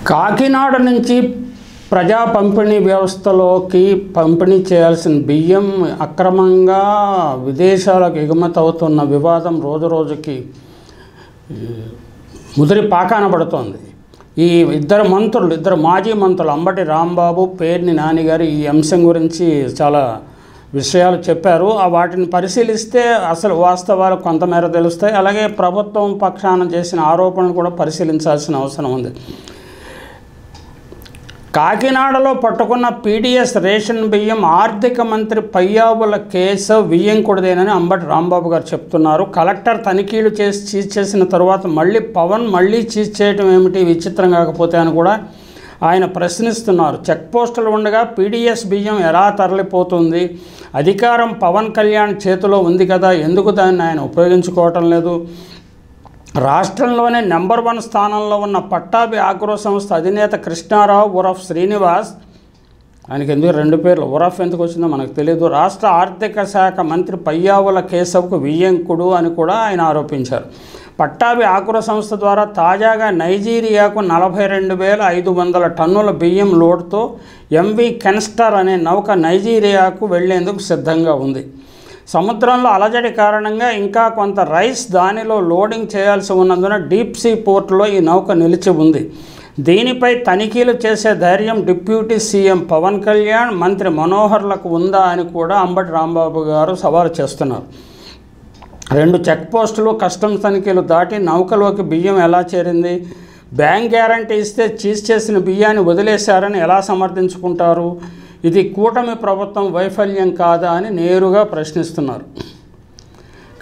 కాకినాడ నుంచి ప్రజా పంపిణీ వ్యవస్థలోకి పంపిణీ చేయాల్సిన బియ్యం అక్రమంగా విదేశాలకు ఎగుమతి అవుతున్న వివాదం రోజురోజుకి ముదిరి పాకాన పడుతోంది. ఈ ఇద్దరు మాజీ మంత్రులు అంబటి రాంబాబు, పేర్ని నాని గారు ఈ అంశం గురించి చాలా విషయాలు చెప్పారు. వాటిని పరిశీలిస్తే అసలు వాస్తవాలు కొంతమేర తెలుస్తాయి. అలాగే ప్రభుత్వం పక్షాన చేసిన ఆరోపణలు కూడా పరిశీలించాల్సిన అవసరం ఉంది. కాకినాడలో పట్టుకున్న పీడిఎస్ రేషన్ బియ్యం ఆర్థిక మంత్రి పయ్యావుల కేశవ్ వియ్యంకుడిదేనని అంబటి రాంబాబు గారు చెప్తున్నారు. కలెక్టర్ తనిఖీలు చేసి చీజ్ చేసిన తర్వాత పవన్ మళ్ళీ చీజ్ చేయడం ఏమిటి విచిత్రం కాకపోతే అని కూడా ఆయన ప్రశ్నిస్తున్నారు. చెక్ పోస్టులు ఉండగా పీడిఎస్ బియ్యం ఎలా తరలిపోతుంది? అధికారం పవన్ కళ్యాణ్ చేతిలో ఉంది కదా, ఎందుకు దాన్ని ఆయన ఉపయోగించుకోవటం లేదు? రాష్ట్రంలోనే నెంబర్ 1 స్థానంలో ఉన్న పట్టాభి ఆగ్రో సంస్థ అధినేత కృష్ణారావు ఉరఫ్ శ్రీనివాస్, ఆయనకి ఎందుకు 2 పేర్లు ఉరఫ్ ఎందుకు వచ్చిందో మనకు తెలియదు, రాష్ట్ర ఆర్థిక శాఖ మంత్రి పయ్యావుల కేశవ్కు వియ్యంకుడు అని కూడా ఆయన ఆరోపించారు. పట్టాభి ఆగ్రో సంస్థ ద్వారా తాజాగా నైజీరియాకు 42,500 టన్నుల బియ్యం లోడ్తో ఎంవి కెన్స్టర్ అనే నౌక నైజీరియాకు వెళ్లేందుకు సిద్ధంగా ఉంది. సముద్రంలో అలజడి కారణంగా ఇంకా కొంత రైస్ దానిలో లోడింగ్ చేయాల్సి ఉన్నందున డీప్ సీ పోర్టులో ఈ నౌక నిలిచి ఉంది. దీనిపై తనిఖీలు చేసే ధైర్యం డిప్యూటీ సీఎం పవన్ కళ్యాణ్, మంత్రి మనోహర్లకు ఉందా అని కూడా అంబటి రాంబాబు గారు సవాలు చేస్తున్నారు. 2 చెక్ పోస్టులు, కస్టమ్స్ తనిఖీలు దాటి నౌకలోకి బియ్యం ఎలా చేరింది? బ్యాంక్ గ్యారంటీ ఇస్తే చీజ్ చేసిన బియ్యాన్ని వదిలేశారని ఎలా సమర్థించుకుంటారు? ఇది కూటమి ప్రభుత్వం వైఫల్యం కాదా అని నేరుగా ప్రశ్నిస్తున్నారు.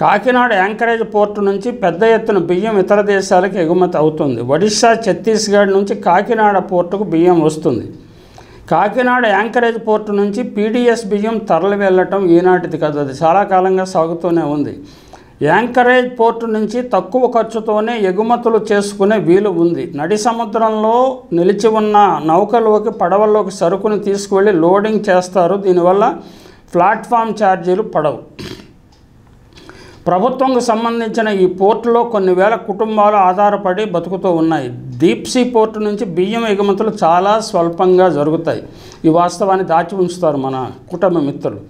కాకినాడ యాంకరేజ్ పోర్టు నుంచి పెద్ద ఎత్తున బియ్యం ఇతర దేశాలకు ఎగుమతి అవుతుంది. ఒడిశా, ఛత్తీస్గఢ్ నుంచి కాకినాడ పోర్టుకు బియ్యం వస్తుంది. కాకినాడ యాంకరేజ్ పోర్టు నుంచి పీడిఎస్ బియ్యం తరలి వెళ్ళటం ఈనాటిది కాదు, అది చాలా కాలంగా సాగుతూనే ఉంది. యాంకరేజ్ పోర్టు నుంచి తక్కువ ఖర్చుతోనే ఎగుమతులు చేసుకునే వీలు ఉంది. నడి సముద్రంలో నిలిచి ఉన్న నౌకలోకి, పడవల్లోకి సరుకుని తీసుకువెళ్ళి లోడింగ్ చేస్తారు. దీనివల్ల ప్లాట్ఫామ్ ఛార్జీలు పడవు. ప్రభుత్వంకు సంబంధించిన ఈ పోర్టులో కొన్ని వేల కుటుంబాలు ఆధారపడి బతుకుతూ ఉన్నాయి. డీప్సీ పోర్టు నుంచి బియ్యం ఎగుమతులు చాలా స్వల్పంగా జరుగుతాయి. ఈ వాస్తవాన్ని దాచి ఉంచుతారు మన కుటుంబ మిత్రులు.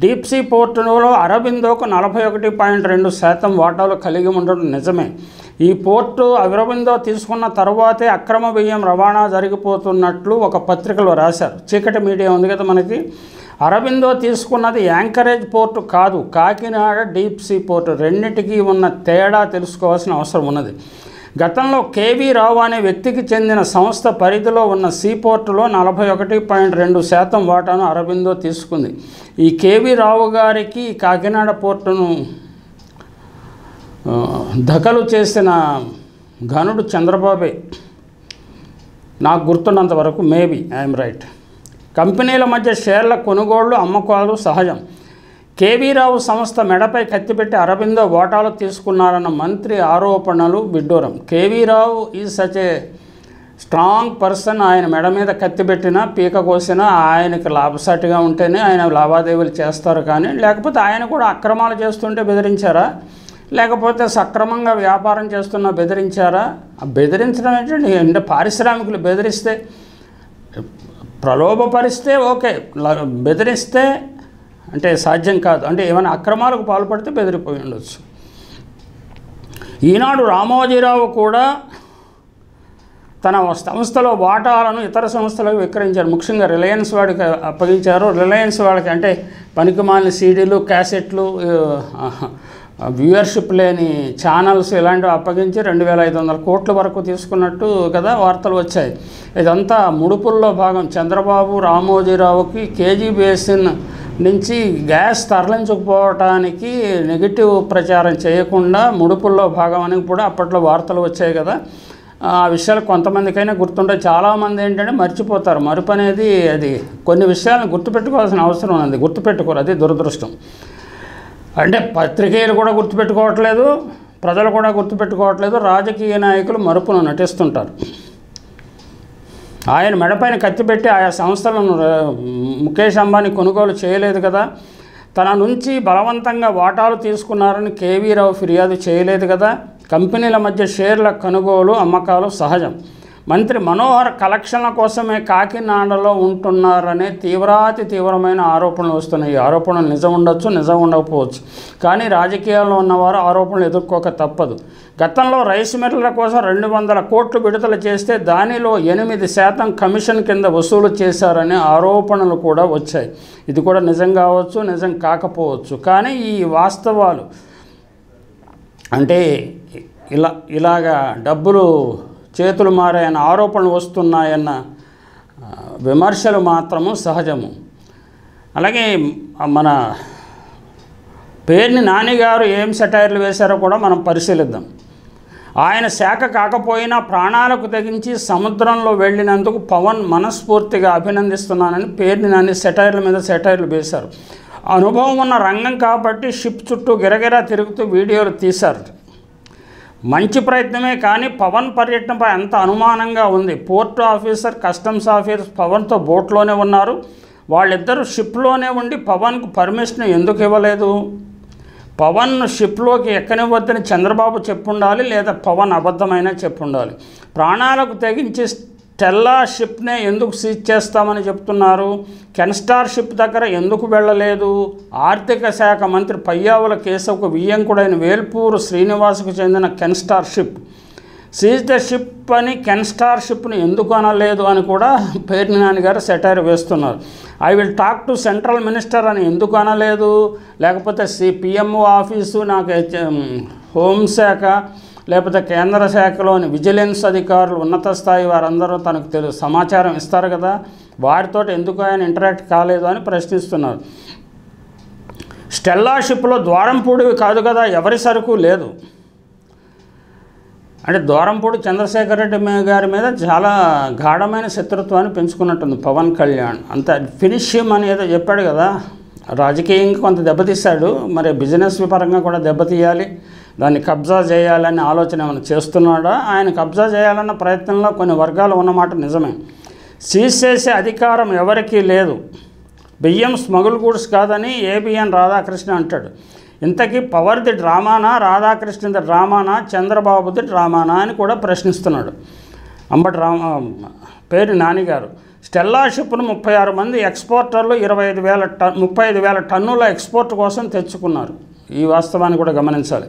డీప్సీ పోర్టులో అరబిందోకు 41.2% వాటాలు కలిగి ఉండడం నిజమే. ఈ పోర్టు అరబిందో తీసుకున్న తర్వాతే అక్రమ బియ్యం రవాణా జరిగిపోతున్నట్లు ఒక పత్రికలో రాశారు. చీకటి మీడియా ఉంది కదా మనకి. అరబిందో తీసుకున్నది యాంకరేజ్ పోర్టు కాదు, కాకినాడ డీప్సీ పోర్టు. రెండింటికి ఉన్న తేడా తెలుసుకోవాల్సిన అవసరం ఉన్నది. గతంలో కేవీ రావు అనే వ్యక్తికి చెందిన సంస్థ పరిధిలో ఉన్న సీపోర్టులో 41.2% వాటాను అరబిందో తీసుకుంది. ఈ కేవీ రావు గారికి కాకినాడ పోర్టును దఖలు చేసిన ఘనుడు చంద్రబాబే, నాకు గుర్తున్నంత వరకు. Maybe I'm right. కంపెనీల మధ్య షేర్ల కొనుగోళ్లు, అమ్మకాలు సహజం. కేవీ రావు సంస్థ మెడపై కత్తిపెట్టి అరబిందో వాటాలు తీసుకున్నారన్న మంత్రి ఆరోపణలు విడ్డూరం. KV Rao is such a strong person. ఆయన మెడ మీద కత్తిపెట్టినా, పీక కోసినా ఆయనకి లాభసాటిగా ఉంటేనే ఆయన లావాదేవీలు చేస్తారు. కానీ లేకపోతే ఆయన కూడా అక్రమాలు చేస్తుంటే బెదిరించారా, లేకపోతే సక్రమంగా వ్యాపారం చేస్తున్నా బెదిరించారా? బెదిరించడం ఏంటంటే, అంటే పారిశ్రామికులు బెదిరిస్తే, ప్రలోభపరిస్తే ఓకే, బెదిరిస్తే అంటే సాధ్యం కాదు. అంటే ఏమైనా అక్రమాలకు పాల్పడితే బెదిరిపోయి ఉండొచ్చు. ఈనాడు రామోజీరావు కూడా తన సంస్థలో వాటాలను ఇతర సంస్థలకు విక్రయించారు. ముఖ్యంగా రిలయన్స్ వాడికి అప్పగించారు. రిలయన్స్ వాళ్ళకి అంటే పనికిమాలిన సీడీలు, క్యాసెట్లు, వ్యూవర్షిప్ లేని ఛానల్స్ ఇలాంటివి అప్పగించి 2,500 కోట్ల వరకు తీసుకున్నట్టు కదా వార్తలు వచ్చాయి. ఇదంతా ముడుపుల్లో భాగం. చంద్రబాబు రామోజీరావుకి కేజీ బేసిన్ నుంచి గ్యాస్ తరలించకపోవటానికి నెగిటివ్ ప్రచారం చేయకుండా ముడుపుల్లో భాగం అని కూడా అప్పట్లో వార్తలు వచ్చాయి కదా. ఆ విషయాలు కొంతమందికైనా గుర్తుంటాయి. చాలామంది ఏంటంటే మర్చిపోతారు. మరుపు అనేది అది కొన్ని విషయాలను గుర్తుపెట్టుకోవాల్సిన అవసరం ఉంది. గుర్తుపెట్టుకోరు, అది దురదృష్టం. అంటే పత్రికేయులు కూడా గుర్తుపెట్టుకోవట్లేదు, ప్రజలు కూడా గుర్తుపెట్టుకోవట్లేదు, రాజకీయ నాయకులు మరుపును నటిస్తుంటారు. ఆయన మెడపైన కత్తిపెట్టి ఆయా సంస్థలను ముఖేష్ అంబానీ కొనుగోలు చేయలేదు కదా. తన నుంచి బలవంతంగా వాటాలు తీసుకున్నారని కేవీ రావు ఫిర్యాదు చేయలేదు కదా. కంపెనీల మధ్య షేర్ల కొనుగోలు, అమ్మకాలు సహజం. మంత్రి మనోహర్ కలెక్షన్ల కోసమే కాకినాడలో ఉంటున్నారనే తీవ్రమైన ఆరోపణలు వస్తున్నాయి. ఈ ఆరోపణలు నిజం ఉండొచ్చు, నిజం ఉండకపోవచ్చు. కానీ రాజకీయాల్లో ఉన్నవారు ఆరోపణలు ఎదుర్కోక తప్పదు. గతంలో రైస్ మిల్లర్ల కోసం 200 కోట్లు విడుదల చేస్తే దానిలో 8% కమిషన్ కింద వసూలు చేశారనే ఆరోపణలు కూడా వచ్చాయి. ఇది కూడా నిజం కావచ్చు, నిజం కాకపోవచ్చు. కానీ ఈ వాస్తవాలు అంటే ఇలాగా డబ్బులు చేతులు మారాయన్న ఆరోపణలు వస్తున్నాయన్న విమర్శలు మాత్రము సహజము. అలాగే మన పేర్ని నాని గారు ఏం సెటైర్లు వేశారో కూడా మనం పరిశీలిద్దాం. ఆయన శాఖ కాకపోయినా ప్రాణాలకు తెగించి సముద్రంలో వెళ్ళినందుకు పవన్ మనస్ఫూర్తిగా అభినందిస్తున్నానని పేర్ని నాని సెటైర్ల మీద సెటైర్లు వేశారు. అనుభవం ఉన్న రంగం కాబట్టి షిప్ చుట్టూ గిరగిరా తిరుగుతూ వీడియోలు తీశారు. మంచి ప్రయత్నమే, కానీ పవన్ పర్యటనపై అంత అనుమానంగా ఉంది. పోర్టు ఆఫీసర్, కస్టమ్స్ ఆఫీసర్ పవన్తో బోట్లోనే ఉన్నారు. వాళ్ళిద్దరూ షిప్లోనే ఉండి పవన్కు పర్మిషన్ ఎందుకు ఇవ్వలేదు? పవన్ షిప్లోకి ఎక్కనివ్వద్దని చంద్రబాబు చెప్పుండాలి, లేదా పవన్ అబద్ధమైనా చెప్పుండాలి. ప్రాణాలకు తెగించి స్టెల్లా షిప్నే ఎందుకు సీజ్ చేస్తామని చెప్తున్నారు? కెన్స్టార్ షిప్ దగ్గర ఎందుకు వెళ్ళలేదు? ఆర్థిక శాఖ మంత్రి పయ్యావుల కేశవ్కు వియ్యంకుడైన వేల్పూరు శ్రీనివాసుకు చెందిన Kenstar ship seize the ship అని కెన్స్టార్ షిప్ని ఎందుకు అనలేదు అని కూడా పేర్ని నాని గారు సెటైర్ వేస్తున్నారు. I will talk to central minister అని ఎందుకు అనలేదు? లేకపోతే పిఎంఓ ఆఫీసు, నాకు హోంశాఖ, లేకపోతే కేంద్ర శాఖలోని విజిలెన్స్ అధికారులు, ఉన్నత స్థాయి వారందరూ తనకు సమాచారం ఇస్తారు కదా, వారితో ఎందుకు ఆయన ఇంటరాక్ట్ కాలేదు అని ప్రశ్నిస్తున్నారు. స్టెల్లా షిప్లో ద్వారంపూడివి కాదు కదా, ఎవరి సరుకు లేదు. అంటే ద్వారంపూడి చంద్రశేఖర్ రెడ్డి గారి మీద చాలా గాఢమైన శత్రుత్వాన్ని పెంచుకున్నట్టుంది పవన్ కళ్యాణ్. అంత ఫినిష్ అని ఏదో చెప్పాడు కదా, రాజకీయంగా కొంత దెబ్బతీశాడు, మరి బిజినెస్ పరంగా కూడా దెబ్బతీయాలి, దాన్ని కబ్జా చేయాలనే ఆలోచన ఏమైనా చేస్తున్నాడా? ఆయన కబ్జా చేయాలన్న ప్రయత్నంలో కొన్ని వర్గాలు ఉన్నమాట నిజమే. సీజ్ చేసే అధికారం ఎవరికీ లేదు. బియ్యం స్మగుల్ గూడ్స్ కాదని ఏబిఎన్ రాధాకృష్ణ అంటాడు. ఇంతకీ పవర్ది డ్రామానా, రాధాకృష్ణది డ్రామానా, చంద్రబాబుది డ్రామానా అని కూడా ప్రశ్నిస్తున్నాడు అంబటి పేరు నానిగారు. స్టెల్లా షిప్ను 36 మంది ఎక్స్పోర్టర్లు 35,000 టన్నుల ఎక్స్పోర్ట్ కోసం తెచ్చుకున్నారు. ఈ వాస్తవాన్ని కూడా గమనించాలి.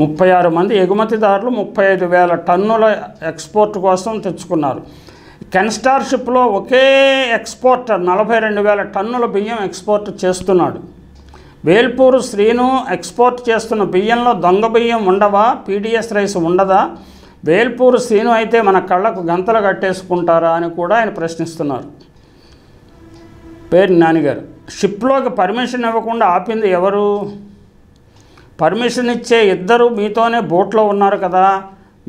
36 మంది ఎగుమతిదారులు 35,000 టన్నుల ఎక్స్పోర్ట్ కోసం తెచ్చుకున్నారు. కెన్స్టార్ షిప్లో ఒకే ఎక్స్పోర్టర్ 42,000 టన్నుల బియ్యం ఎక్స్పోర్ట్ చేస్తున్నాడు. వేల్పూరు శ్రీను ఎక్స్పోర్ట్ చేస్తున్న బియ్యంలో దొంగ బియ్యం ఉండవా? పీడిఎస్ రైస్ ఉండదా? వేల్పూరు శ్రీను అయితే మన కళ్ళకు గంతలు కట్టేసుకుంటారా అని కూడా ఆయన ప్రశ్నిస్తున్నారు. పేరు నానిగారు. షిప్లోకి పర్మిషన్ ఇవ్వకుండా ఆపింది ఎవరు? పర్మిషన్ ఇచ్చే ఇద్దరు మీతోనే బోట్లో ఉన్నారు కదా,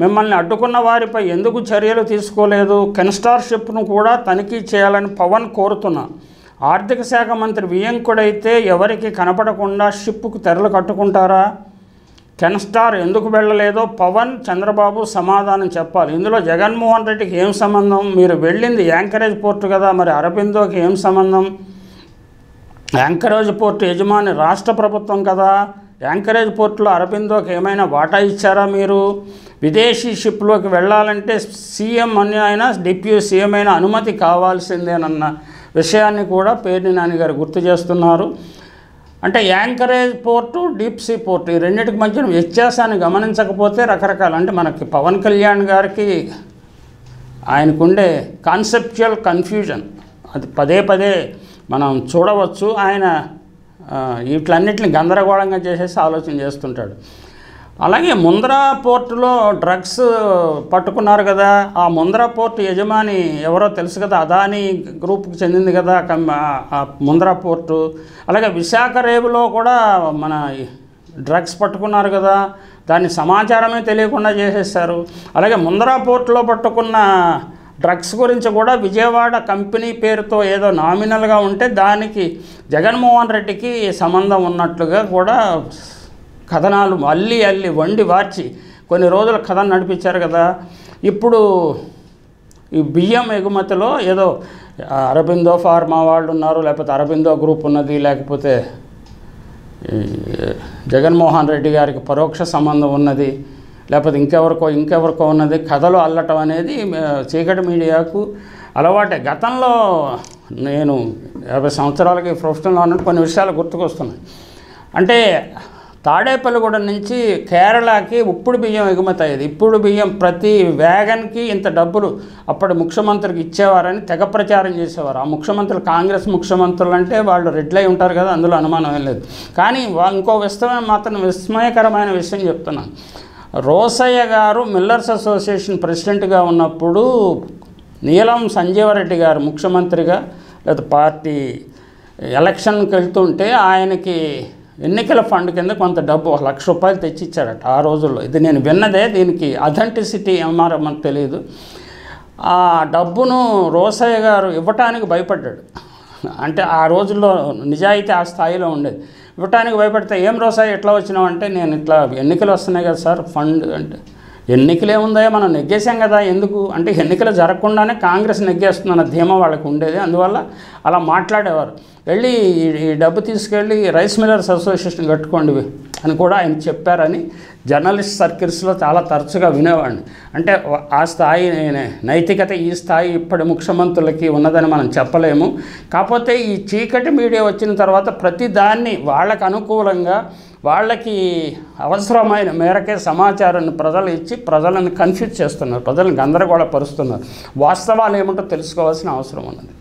మిమ్మల్ని అడ్డుకున్న వారిపై ఎందుకు చర్యలు తీసుకోలేదు? కెన్స్టార్ షిప్ను కూడా తనిఖీ చేయాలని పవన్ కోరుతున్నా. ఆర్థిక శాఖ మంత్రి వియ్యంకుడైతే ఎవరికి కనపడకుండా షిప్కు తెరలు కట్టుకుంటారా? కెన్స్టార్ ఎందుకు వెళ్ళలేదో పవన్, చంద్రబాబు సమాధానం చెప్పాలి. ఇందులో జగన్మోహన్ రెడ్డికి ఏం సంబంధం? మీరు వెళ్ళింది యాంకరేజ్ పోర్టు కదా, మరి అరబిందోకి ఏం సంబంధం? యాంకరేజ్ పోర్టు యజమాని రాష్ట్ర ప్రభుత్వం కదా, యాంకరేజ్ పోర్టులో అరబిందోకి ఏమైనా వాటా ఇచ్చారా మీరు? విదేశీ షిప్లోకి వెళ్ళాలంటే సీఎం అయినా డిప్యూటీ సీఎం అయినా అనుమతి కావాల్సిందేనన్న విషయాన్ని కూడా పేర్ని నాని గారు గుర్తు చేస్తున్నారు. అంటే anchorage port, deep sea port ఈ రెండింటికి మధ్య వ్యత్యాసాన్ని గమనించకపోతే రకరకాల, అంటే మనకి పవన్ కళ్యాణ్ గారికి ఆయనకుండే కాన్సెప్చువల్ కన్ఫ్యూజన్ అది పదే మనం చూడవచ్చు. ఆయన వీటిలన్నింటిని గందరగోళంగా చేసేసి ఆలోచన చేస్తుంటాడు. అలాగే ముంద్రా పోర్టులో డ్రగ్స్ పట్టుకున్నారు కదా, ఆ ముంద్రా పోర్టు యజమాని ఎవరో తెలుసు కదా, అదానీ గ్రూప్కి చెందింది కదా ముంద్రా పోర్టు. అలాగే విశాఖ రేవులో కూడా మన డ్రగ్స్ పట్టుకున్నారు కదా, దాన్ని సమాచారమే తెలియకుండా చేసేసారు. అలాగే ముంద్రా పోర్టులో పట్టుకున్న డ్రగ్స్ గురించి కూడా విజయవాడ కంపెనీ పేరుతో ఏదో నామినల్గా ఉంటే దానికి జగన్మోహన్ రెడ్డికి సంబంధం ఉన్నట్లుగా కూడా కథనాలు అల్లి వండి వార్చి కొన్ని రోజుల కథను నడిపించారు కదా. ఇప్పుడు ఈ బియ్యం ఎగుమతిలో ఏదో అరబిందో ఫార్మా వాళ్ళు ఉన్నారు, లేకపోతే అరబిందో గ్రూప్ ఉన్నది, లేకపోతే జగన్మోహన్ రెడ్డి గారికి పరోక్ష సంబంధం ఉన్నది లేకపోతే ఇంకెవరికో ఉన్నది కథలు అల్లటం అనేది చీకటి మీడియాకు అలవాటే. గతంలో నేను 50 సంవత్సరాలకి ప్రొఫెషనల్లో ఉన్నట్టు కొన్ని విషయాలు గుర్తుకొస్తున్నాయి. అంటే తాడేపల్లిగూడెం నుంచి కేరళకి ఉప్పుడు బియ్యం ఎగుమతి అయ్యేది. ఇప్పుడు బియ్యం ప్రతి వ్యాగన్కి ఇంత డబ్బులు అప్పటి ముఖ్యమంత్రికి ఇచ్చేవారని తెగ ప్రచారం చేసేవారు. ఆ ముఖ్యమంత్రులు కాంగ్రెస్ ముఖ్యమంత్రులు అంటే వాళ్ళు రెడ్లై ఉంటారు కదా, అందులో అనుమానం ఏం లేదు. కానీ ఇంకో విస్మయకరమైన విషయం చెప్తున్నాను. రోసయ్య గారు మిల్లర్స్ అసోసియేషన్ ప్రెసిడెంట్గా ఉన్నప్పుడు నీలం సంజీవరెడ్డి గారు ముఖ్యమంత్రిగా లేదా పార్టీ ఎలక్షన్కి వెళ్తుంటే ఆయనకి ఎన్నికల ఫండ్ కింద కొంత డబ్బు 1 లక్ష రూపాయలు తెచ్చిచ్చారట ఆ రోజుల్లో. ఇది నేను విన్నదే, దీనికి అథెంటిసిటీ ఏమారో మనకు తెలియదు. ఆ డబ్బును రోసయ్య గారు ఇవ్వటానికి భయపడ్డాడు. అంటే ఆ రోజుల్లో నిజాయితీ ఆ స్థాయిలో ఉండేది. ఇవ్వటానికి భయపడితే ఏం రోసయ్య ఎట్లా వచ్చినావు అంటే, నేను ఇట్లా ఎన్నికలు వస్తున్నాయి కదా సార్ ఫండ్ అంటే, ఎన్నికలేముందా మనం నెగ్గేసాం కదా ఎందుకు అంటే, ఎన్నికలు జరగకుండానే కాంగ్రెస్ నెగ్గేస్తుందన్న ధీమా వాళ్ళకి ఉండేది. అందువల్ల అలా మాట్లాడేవారు. వెళ్ళి ఈ డబ్బు తీసుకెళ్ళి రైస్ మిల్లర్స్ అసోసియేషన్ కట్టుకోండి అని కూడా ఆయన చెప్పారని జర్నలిస్ట్ సర్కిల్స్లో చాలా తరచుగా వినేవాడిని. అంటే ఆ స్థాయి నైతికత ఈ స్థాయి ఇప్పటి ముఖ్యమంత్రులకి ఉన్నదని మనం చెప్పలేము. కాకపోతే ఈ చీకటి మీడియా వచ్చిన తర్వాత ప్రతి దాన్ని వాళ్ళకు అనుకూలంగా వాళ్ళకి అవసరమైన మేరకే సమాచారాన్ని ప్రజలు ఇచ్చి ప్రజలను కన్ఫ్యూజ్ చేస్తున్నారు, ప్రజలను గందరగోళపరుస్తున్నారు. వాస్తవాలు ఏమిటో తెలుసుకోవాల్సిన అవసరం ఉన్నది.